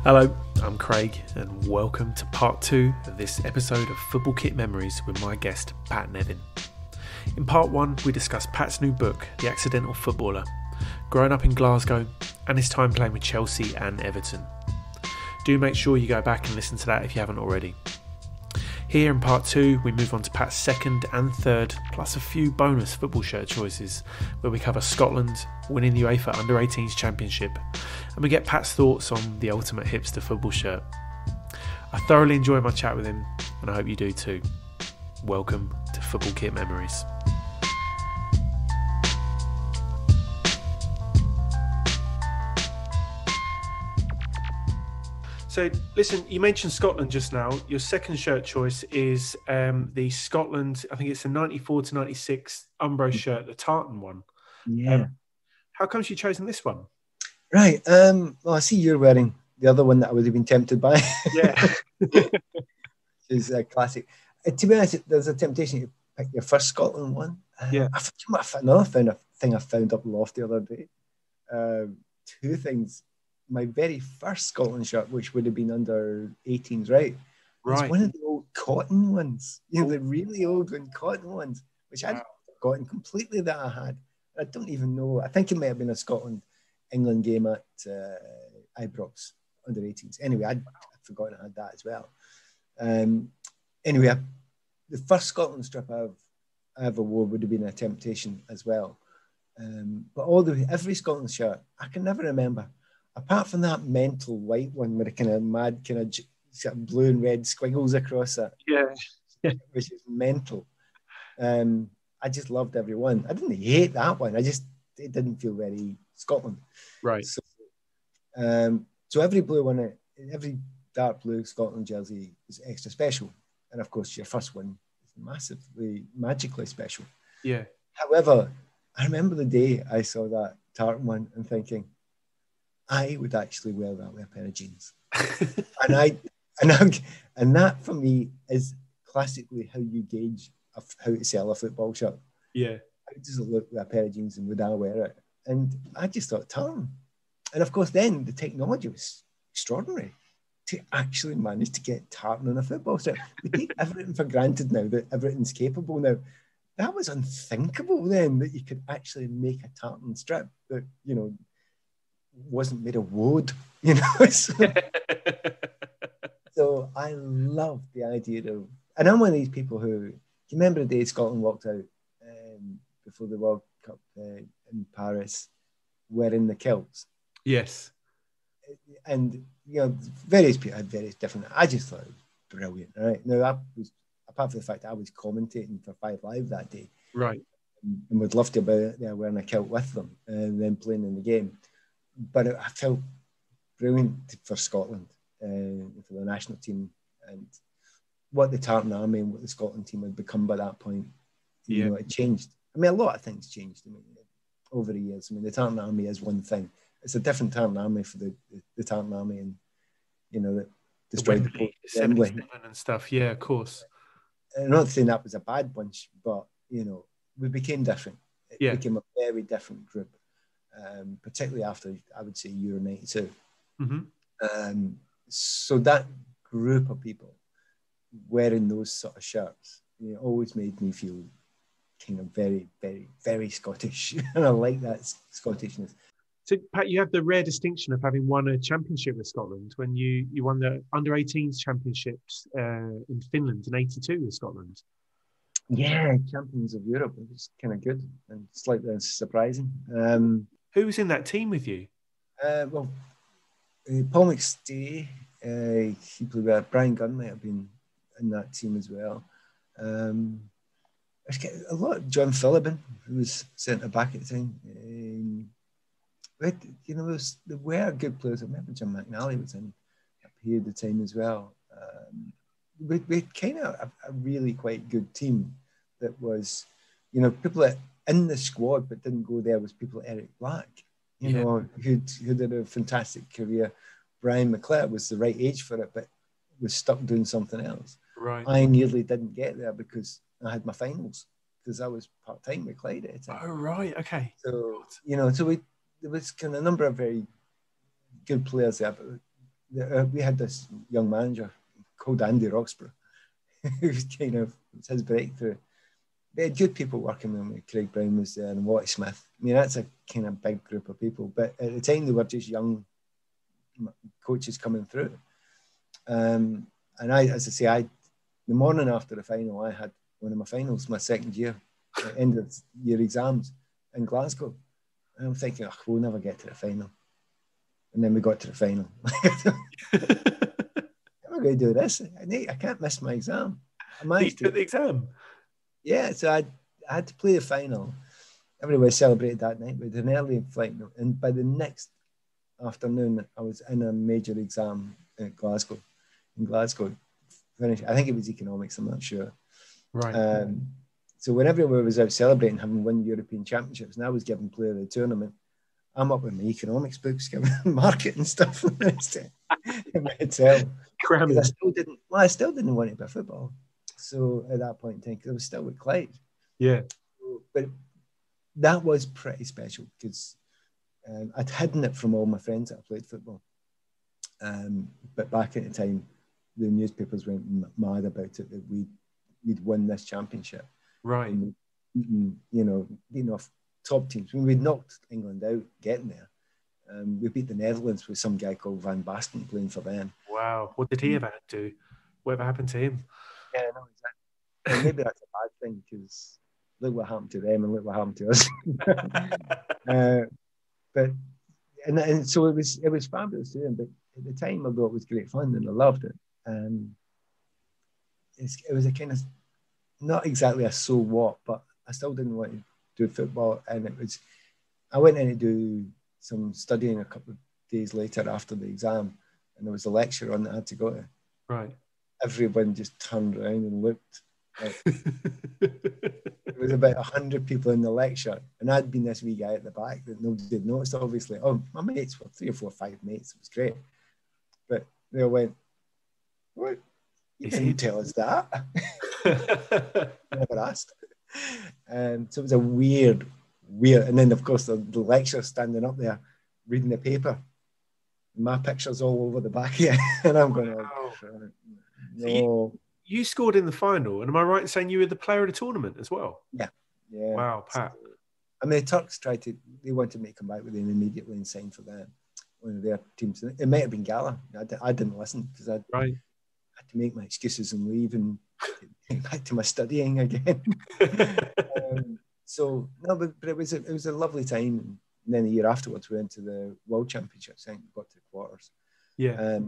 Hello, I'm Craig, and welcome to part 2 of this episode of Football Kit Memories with my guest, Pat Nevin. In part 1, we discussed Pat's new book, The Accidental Footballer, growing up in Glasgow, and his time playing with Chelsea and Everton. Do make sure you go back and listen to that if you haven't already. Here in part 2, we move on to Pat's second and third, plus a few bonus football shirt choices, where we cover Scotland, winning the UEFA Under-18s Championship, and we get Pat's thoughts on the ultimate hipster football shirt. I thoroughly enjoyed my chat with him, and I hope you do too. Welcome to Football Kit Memories. So, listen, you mentioned Scotland just now. Your second shirt choice is the Scotland, I think it's the 94 to 96 Umbro shirt, the tartan one. Yeah. How come you chosen this one? Right. Well, I see you're wearing the other one that I would have been tempted by. Yeah. It's a classic. To be honest, there's a temptation to pick your first Scotland one. Yeah. Another thing I found up loft the other day. Two things. My very first Scotland shirt, which would have been under 18s, right? It's one of the old cotton ones, the really old cotton ones, which I'd forgotten completely that I had. I don't even know. I think it may have been a Scotland-England game at Ibrox under 18s. Anyway, I'd forgotten I had that as well. Anyway, the first Scotland strip I ever wore would have been a temptation as well. But every Scotland shirt, I can never remember. Apart from that mental white one with a kind of mad sort of blue and red squiggles across it, which is mental. I just loved every one. I didn't hate that one. It didn't feel very Scotland. Right. So every blue one, every dark blue Scotland jersey is extra special. And of course, your first one is massively, magically special. Yeah. However, I remember the day I saw that tartan one and thinking, I would actually wear that with a pair of jeans. and that for me is classically how you gauge how to sell a football shirt. Yeah. How does it look with a pair of jeans and would I wear it? And I just thought tartan. And of course, then the technology was extraordinary to actually manage to get tartan on a football shirt. We take everything for granted now that everything's capable now. That was unthinkable then, that you could actually make a tartan strip that, wasn't made of wood, So I love the idea of, and I'm one of these people who, do you remember the day Scotland walked out before the World Cup in Paris wearing the kilts? Yes. And, various people had various different, I just thought it was brilliant, right? Now, that was, apart from the fact that I was commentating for Five Live that day. Right. And would love to be there wearing a kilt with them and then playing in the game. But I felt brilliant for Scotland, for the national team, and what the Tartan Army and what the Scotland team had become by that point. It changed. I mean, a lot of things changed. Over the years. The Tartan Army is one thing. It's a different Tartan Army for the Tartan Army, and that destroyed the 77 and stuff. Yeah, of course. I'm not saying that was a bad bunch, but we became different. It became a very different group. Particularly after, I would say, Euro 92. Mm-hmm. So that group of people wearing those sort of shirts, always made me feel kind of very, very, very Scottish. And I like that Scottishness. So, Pat, you have the rare distinction of having won a championship with Scotland when you won the Under-18s Championships in Finland in 82 with Scotland. Yeah, champions of Europe. It was kind of good and slightly surprising. Who was in that team with you? Paul McStay, he played with Brian Gunn, might have been in that team as well. A lot. John Phillippen, who was centre back at the time. There were good players. I remember Jim McNally was in a period of time as well. We kind of a really quite good team that was, people that in the squad but didn't go there was people like Eric Black, who did a fantastic career. Brian McClure was the right age for it, but was stuck doing something else. Right. I nearly didn't get there because I had my finals, because I was part-time with Clyde at the time. Oh, right. Okay. So, there was kind of a number of very good players there, but we had this young manager called Andy Roxburgh, who's kind of, it's his breakthrough. They had good people working with me. Craig Brown was there and Watty Smith. I mean, that's a kind of big group of people. But at the time, they were just young coaches coming through. And I, as I say, the morning after the final, I had one of my finals, my second year, end of year exams in Glasgow. And I'm thinking, oh, we'll never get to the final. And then we got to the final. How am I going to do this? I can't miss my exam. I managed to the exam. Yeah, so I had to play the final. Everybody celebrated that night with an early flight. And by the next afternoon, I was in a major exam in Glasgow. Finished, I think it was economics, I'm not sure. Right. So when everyone was out celebrating having won European Championships, and I was given player of the tournament, I'm up with my economics books, giving market and stuff in my hotel. I still didn't want to play football. So at that point in time, because I was still with Clyde. Yeah. But that was pretty special because I'd hidden it from all my friends that I played football. But back at the time, the newspapers went mad about it that we'd won this championship. Right. And being off top teams. When we'd knocked England out getting there. We beat the Netherlands with some guy called Van Basten playing for them. Wow. What did he ever do? Whatever happened to him? Yeah, no, exactly. And maybe that's a bad thing because look what happened to them and look what happened to us. And so it was fabulous doing. But at the time, although it was great fun and I loved it, it was a kind of not exactly a so what, but I still didn't want to do football. And I went in to do some studying a couple of days later after the exam, and there was a lecture on that I had to go to. Right. Everyone just turned around and looked. There was about 100 people in the lecture, and I'd been this wee guy at the back that nobody had noticed, obviously. Oh, my mates were 3 or 4 or 5 mates. It was great. But they all went, what? You didn't tell us that. Never asked. So it was a weird. And then, of course, the lecturer standing up there reading the paper. My picture's all over the back here. And I'm going, oh, no. So you scored in the final, and am I right in saying you were the player of the tournament as well? Yeah. Wow, Pat. So, I mean, the Turks they wanted me to come back with him immediately and sign for them, one of their teams. It might have been Gala. I didn't listen because I had to make my excuses and leave and get back to my studying again. But it was a lovely time. And then the year afterwards, we went to the World Championships. I think we got to the quarters. Yeah.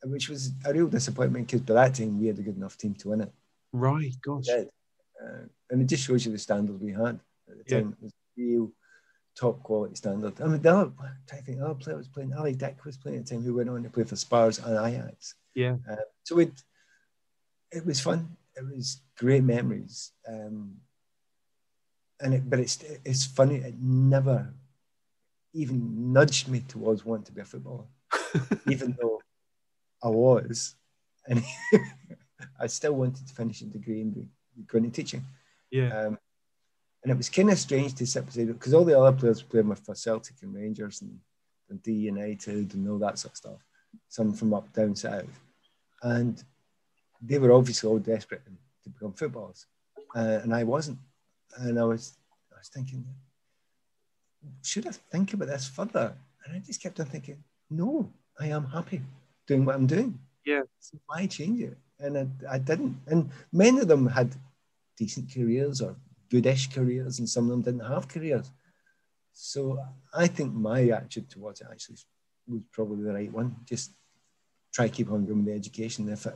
Which was a real disappointment because by that time we had a good enough team to win it. Right, gosh. And it just shows you the standard we had at the time. It was real top quality standard. I mean, the other player was playing, Ali Dick was playing at the time, who went on to play for Spurs and Ajax. Yeah. So it was fun. It was great memories. But it's funny, it never even nudged me towards wanting to be a footballer, even though I was, and I still wanted to finish a degree and go into teaching. Yeah. And it was kind of strange to sit beside it because all the other players were playing for Celtic and Rangers and Dundee United and all that sort of stuff. Some from up down south, and they were obviously all desperate to become footballers, and I wasn't. And I was thinking, should I think about this further? And I just kept on thinking, no, I am happy doing what I'm doing. Yeah. So why change it? And I didn't. And many of them had decent careers or goodish careers, and some of them didn't have careers. So I think my attitude towards it actually was probably the right one. Just try to keep on going with the education. If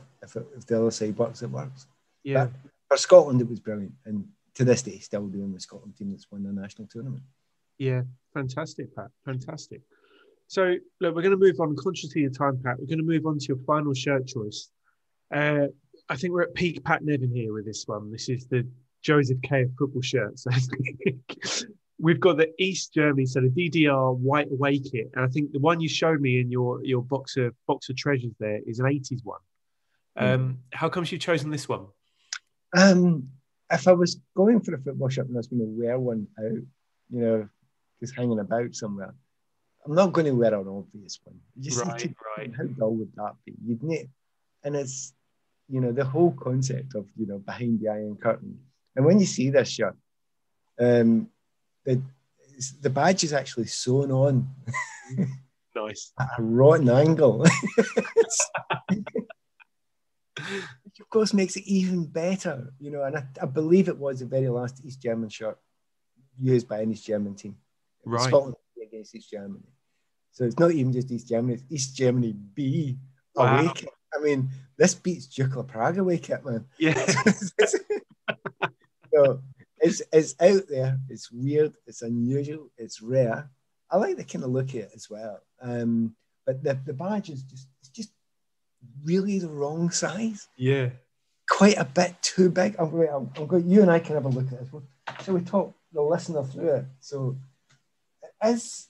the other side works, it works. Yeah. But for Scotland, it was brilliant. And to this day, still doing the Scotland team that's won the national tournament. Yeah, fantastic, Pat. Fantastic. So, look, we're going to move on. Conscious of your time, Pat. We're going to move on to your final shirt choice. I think we're at peak Pat Nevin here with this one. This is the Joseph K of football shirt. So we've got the East Germany, so the DDR white away kit. And I think the one you showed me in your box of treasures there is an 80s one. How comes you've chosen this one? If I was going for a football shirt and I was going to wear one out, just hanging about somewhere, I'm not going to wear an obvious one. Right. How dull would that be? You'd need, and it's, the whole concept of, behind the Iron Curtain. And when you see this shirt, the badge is actually sewn on. Nice. At a rotten angle. Which of course makes it even better, and I believe it was the very last East German shirt used by an East German team. Right. Scotland against East Germany. So it's not even just East Germany, it's East Germany B away kit. I mean, this beats Dukla Prague away kit, man. Yeah. So it's out there, it's weird, it's unusual, it's rare. I like the kind of look of it as well. But the badge is just really the wrong size. Yeah. Quite a bit too big. I'm going, you and I can have a look at this. So we talk the listener through it. So it is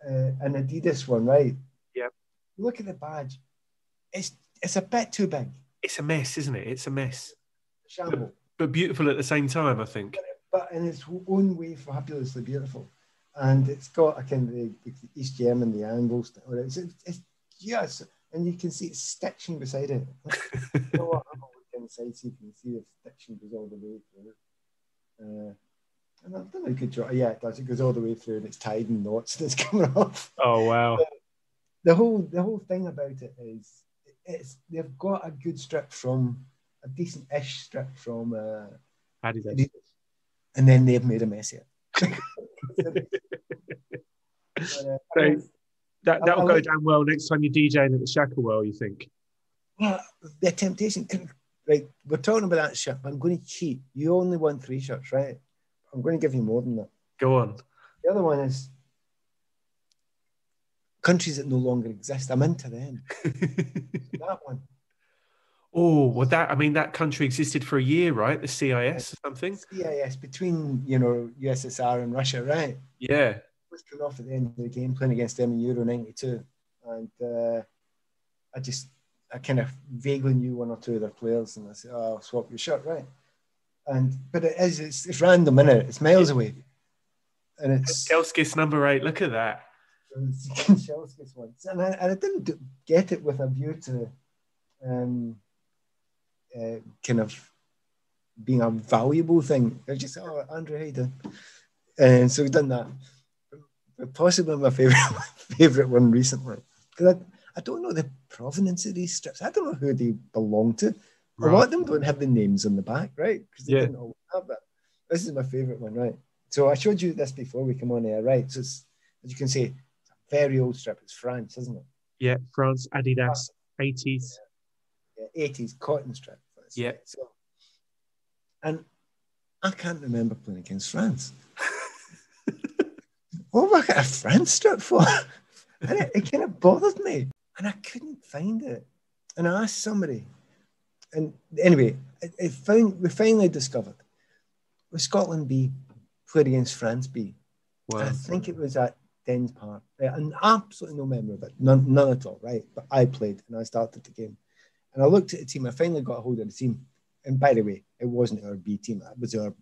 an Adidas one, right? Yep. Look at the badge. It's a bit too big. It's a mess, isn't it? It's a mess. Shamble. But beautiful at the same time, I think. But in its own way, fabulously beautiful. And it's got a kind of the East German, the angles. It's yes, and you can see it's stitching beside it. You know what? I'm looking inside so you can see the stitching goes all the way through. And I've done a good job. Yeah, it does. It goes all the way through and it's tied in knots and it's coming off. Oh wow! But the whole thing about it is they've got a good strip from a decent-ish strip from Adidas, and then they've made a mess of it. So that'll go down well next time you're DJing at the Shacklewell, you think? Well, the temptation, right? We're talking about that shirt. I'm going to cheat. You only won 3 shirts, right? I'm going to give you more than that. Go on. The other one is countries that no longer exist. I'm into them. That one. Oh, well, that country existed for a year, right? The CIS or something? CIS, between, USSR and Russia, right? Yeah. I was coming off at the end of the game, playing against them in Euro 92. And I kind of vaguely knew one or two of their players, and I said, oh, I'll swap your shirt, right? But it's random, isn't it? It's miles away. And it's Kelskis number 8, look at that. Kelskis ones. And I didn't get it with a view to kind of being a valuable thing. I just Andrew, how you doing? And so we've done that. But possibly my favorite one recently, because I don't know the provenance of these strips. I don't know who they belong to. Right. A lot of them don't have the names on the back, right? Because they didn't always have that. This is my favorite one, right? So I showed you this before we come on air, right? So it's, as you can see, it's a very old strip. It's France, isn't it? Yeah, France, Adidas, 80s. Yeah, 80s cotton strip. Yeah. So, and I can't remember playing against France. What have I got a France strip for? And it kind of bothered me. And I couldn't find it. And I asked somebody. And anyway, we finally discovered with Scotland B played against France B. Wow. I think it was at Dens Park. And absolutely no memory of it. None at all, right? But I played and I started the game. And I looked at the team. I finally got a hold of the team. And by the way, it wasn't our B team. It was our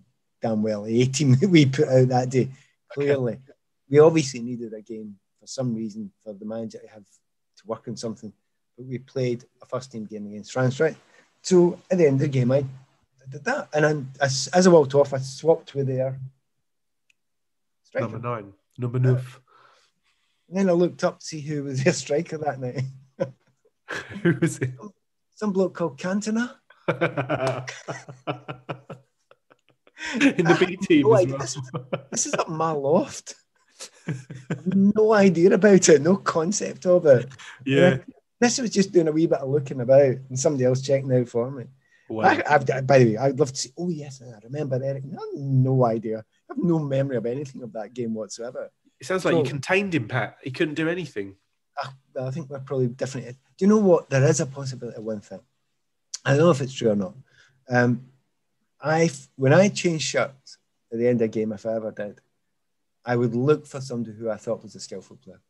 damn well A team that we put out that day. Clearly. Okay. We obviously needed a game for some reason for the manager to have to work on something. But we played a first team game against France, right? So at the end of the game, I did that. And as I walked off, I swapped with their striker. Number 9. Number 9. And then I looked up to see who was their striker that night. Who was it? Some bloke called Cantona. In the B team as well. This is up my loft. No idea about it, no concept of it. Yeah. This was just doing a wee bit of looking about and somebody else checking out for me. Wow. By the way, I'd love to see, oh yes, I remember Eric. I have no idea. I have no memory of anything of that game whatsoever. It sounds like you contained him, Pat. He couldn't do anything. I think we're probably different. Do you know what? There is a possibility of one thing. I don't know if it's true or not. When I changed shirts at the end of the game, if I ever did, I would look for somebody who I thought was a skillful player.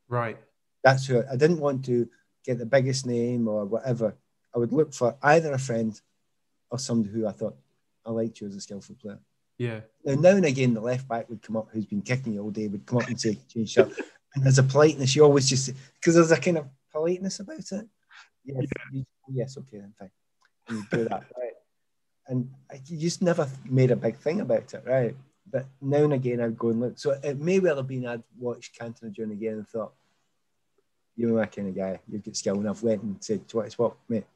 Right. That's who I didn't want to get the biggest name or whatever. I would look for either a friend or somebody who I thought, I liked you as a skillful player. Yeah. Now and again, the left back would come up who's been kicking you all day, would come up and say, change shirt. And there's a politeness. You always just, because there's a kind of politeness about it. Yes, yes, okay, then fine. And you do that, right? And you just never made a big thing about it, right? But now and again, I'd go and look. So it may well have been I'd watched Cantona June again and thought, you're my kind of guy. You've got skill. And I've went and said, what, mate?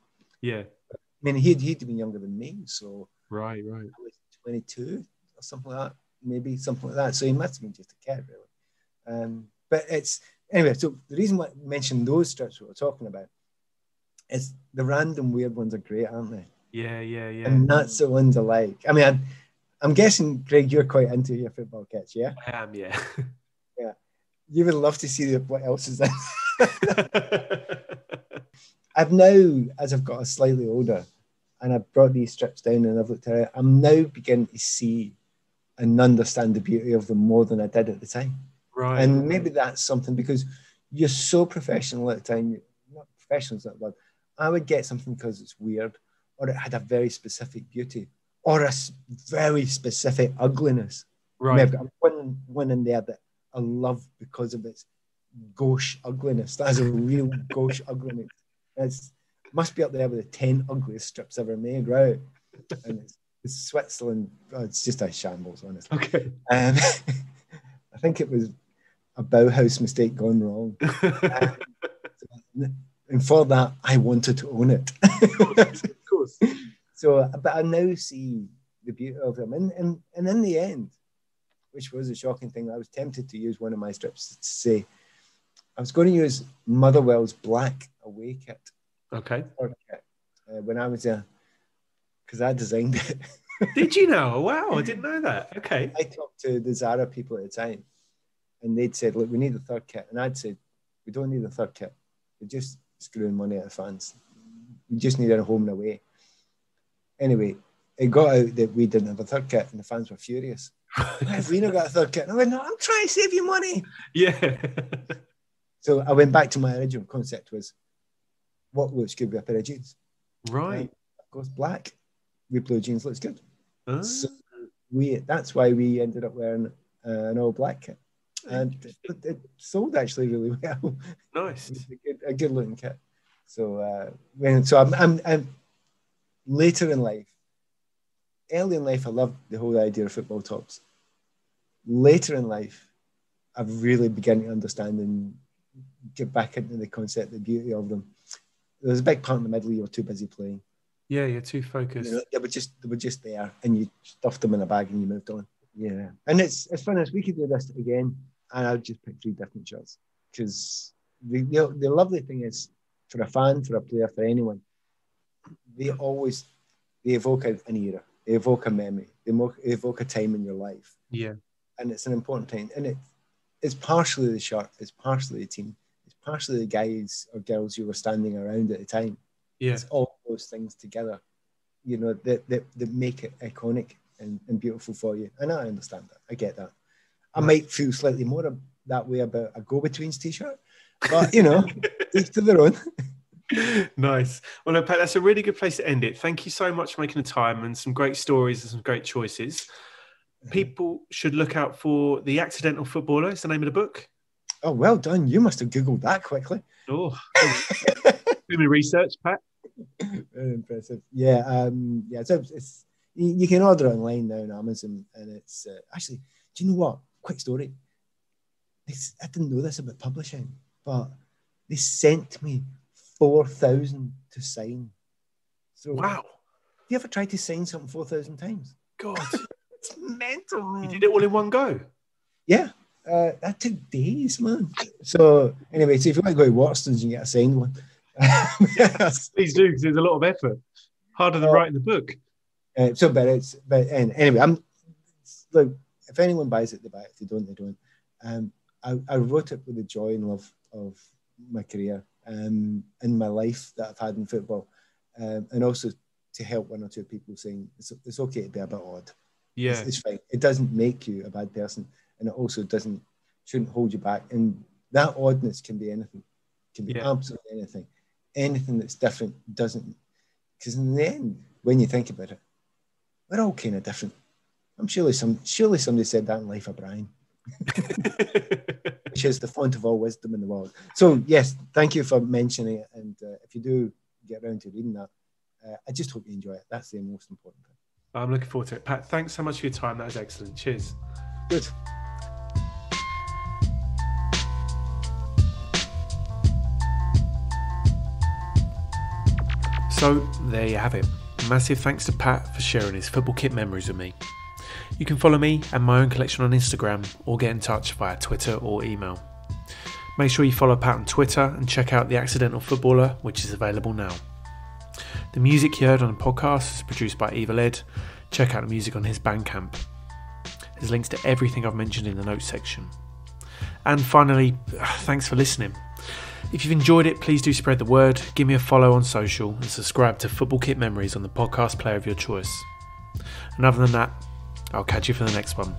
Yeah. I mean, he'd been younger than me, so right. I was 22 or something like that, maybe something like that. So he must have been just a kid, really. But it's anyway. So the reason why I mentioned those strips we were talking about is the random weird ones are great, aren't they? Yeah. And that's the ones I like. I mean, I'm guessing, Greg, you're quite into your football kits, yeah? I am, yeah. Yeah. You would love to see what else is in. I've now, as I've got slightly older, and I've brought these strips down and I've looked at it, I'm now beginning to see and understand the beauty of them more than I did at the time. Right. And maybe that's something because you're so professional at the time. Not professional is that word. I would get something because it's weird, or it had a very specific beauty, or a very specific ugliness. Right. I've got one in there that I love because of its gauche ugliness. That is a real gauche ugliness. It must be up there with the 10 ugliest strips ever made, right? And it's Switzerland. Oh, it's just a shambles, honestly. Okay. I think it was a Bauhaus mistake gone wrong. And for that, I wanted to own it. Of course. So, but I now see the beauty of them. And in the end, which was a shocking thing, I was tempted to use one of my strips to say, I was going to use Motherwell's Black Away Kit. Okay. When I was there, because I designed it. Did you know? Wow, I didn't know that. Okay. I talked to the Zara people at the time, and they'd said, look, we need a third kit. And I'd said, we don't need a third kit. We're just screwing money out of fans. We just need a home and away. Anyway, it got out that we didn't have a third kit, and the fans were furious. Why have we not got a third kit? And I went, no, I'm trying to save you money. Yeah. So I went back to my original concept was, what looks good with a pair of jeans? Right. And of course, black with blue jeans looks good. Oh. So that's why we ended up wearing an all black kit. And it sold actually really well. Nice. a good looking kit. So I'm later in life. Early in life, I loved the whole idea of football tops. Later in life, I've really begun to understand and get back into the concept, the beauty of them. There was a big part in the middle you were too busy playing. Yeah, you're too focused. You know, they were just there, and you stuffed them in a bag and you moved on. Yeah, and it's fun as we could do this again, and I'd just pick 3 different shirts because the lovely thing is for a fan, for a player, for anyone, they evoke an era, they evoke a memory, they evoke a time in your life. Yeah, and it's an important time, and it's partially the shirt, it's partially the team, it's partially the guys or girls you were standing around at the time. Yeah, it's all those things together, you know, that make it iconic and beautiful for you. And I understand that. I get that. I might feel slightly more that way about a go-betweens t-shirt, but you know, each to their own. Nice. Well, no, Pat, that's a really good place to end it. Thank you so much for making the time and some great stories and some great choices. People should look out for The Accidental Footballer. It's the name of the book. Oh, well done. You must have Googled that quickly. Oh, do me research, Pat. Very impressive. Yeah. So it's you can order it online now on Amazon, and it's actually. Do you know what? Quick story. I didn't know this about publishing, but they sent me 4,000 to sign. So, wow. Have you ever tried to sign something 4,000 times? God, it's mental, man. You did it all in one go. Yeah. That took days, man. So anyway, so if you want to go to Waterstones, you can get a signed one. Yes, please do, because there's a lot of effort. Harder than writing the book. Anyway, look, if anyone buys it, they buy it. If they don't, they don't. I wrote it with the joy and love of my career and my life that I've had in football, and also to help 1 or 2 people saying it's okay to be a bit odd. Yeah, it's fine. It doesn't make you a bad person, and it also shouldn't hold you back. And that oddness can be anything. It can be absolutely anything. Anything that's different doesn't, because in the end, when you think about it, we're all kind of different. I'm surely somebody said that in Life of Brian. which is the font of all wisdom in the world. So yes, thank you for mentioning it. And if you do get around to reading that, I just hope you enjoy it. That's the most important thing. I'm looking forward to it. Pat, thanks so much for your time. That was excellent. Cheers. Good. So there you have it. Massive thanks to Pat for sharing his football kit memories with me. You can follow me and my own collection on Instagram or get in touch via Twitter or email. Make sure you follow Pat on Twitter and check out The Accidental Footballer, which is available now. The music you heard on the podcast is produced by Evil Ed. Check out the music on his Bandcamp. There's links to everything I've mentioned in the notes section. And finally, thanks for listening. If you've enjoyed it, please do spread the word, give me a follow on social and subscribe to Football Kit Memories on the podcast player of your choice. And other than that, I'll catch you for the next one.